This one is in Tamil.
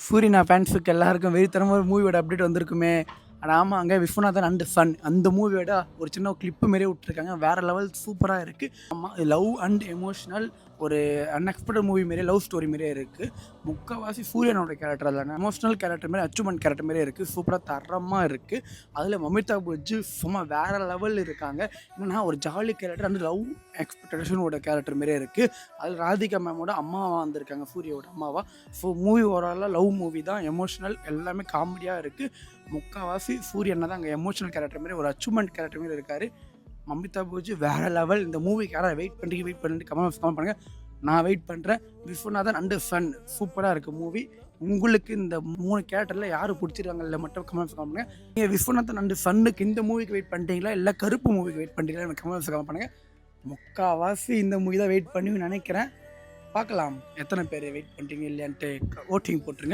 சூரியனா ஃபேன்ஸுக்கு எல்லாருக்கும் வெறித்தனமாக ஒரு மூவியோட அப்டேட் வந்திருக்குமே. ஆனால் ஆமாங்க, விஸ்வநாதன் அண்ட் சன் அந்த மூவியோட ஒரு சின்ன கிளிப்பு மாரியே விட்டுருக்காங்க. வேறு லெவல் சூப்பராக இருக்குது. ஆமாம், லவ் அண்ட் எமோஷ்னல் ஒரு அன்எக்ஸ்பெக்டட் மூவி மாரியே, லவ் ஸ்டோரி மாரியே இருக்குது. முக்கால்வாசி சூரியனோட கேரக்டர் அதில் எமோஷ்னல் கேரக்டர் மாரி, அச்சீவ்மெண்ட் கேரக்டர் மாரியே இருக்குது. சூப்பராக தரமாக இருக்குது. அதில் மமிதா பஜ்ஜு சும்மா வேறு லெவல் இருக்காங்க. என்னென்னா ஒரு ஜாலி கேரக்டர் அண்ட் லவ் எக்ஸ்பெக்டேஷனோட கேரக்டர் மாரியே இருக்குது. அதில் ராதிகா மேமோட அம்மாவாக வந்திருக்காங்க, சூரியோட அம்மாவா. ஸோ மூவி ஓவராலாக லவ் மூவி தான். எமோஷ்னல் எல்லாமே காமெடியாக இருக்குது. முக்கால்வாசி சூரியன் தான் அங்கே எமோஷனல் கேரக்டர் மாரி, ஒரு அச்சீவ்மெண்ட் கேரக்டர் மாரி இருக்கார். மமிதா பஜ்ஜு வேறு லெவல். இந்த மூவிக்கு யாராவது வெயிட் பண்ணிட்டு கமெண்ட் பண்ணுங்கள். நான் வெயிட் பண்ணுறேன். விஸ்வநாதன் அண்டு சன் சூப்பராக இருக்குது மூவி. உங்களுக்கு இந்த 3 கேரக்டரில் யார் பிடிச்சிருக்காங்கல்ல மட்டும் கமெண்ட்ஸ் பண்ணுங்கள். நீங்கள் விஸ்வநாதன் அண்டு சன்னுக்கு இந்த மூவிக்கு வெயிட் பண்ணிட்டீங்களா, இல்லை கருப்பு மூவிக்கு வெயிட் பண்ணுறீங்களா, எனக்கு கமெண்ட்ஸ் கமெண்ட் பண்ணுங்கள். முக்கால்வாசி இந்த மூவி தான் வெயிட் பண்ணி நினைக்கிறேன். பார்க்கலாம் எத்தனை பேர் வெயிட் பண்ணுறீங்க இல்லையான்ட்டு ஓட்டிங் போட்டுருங்க.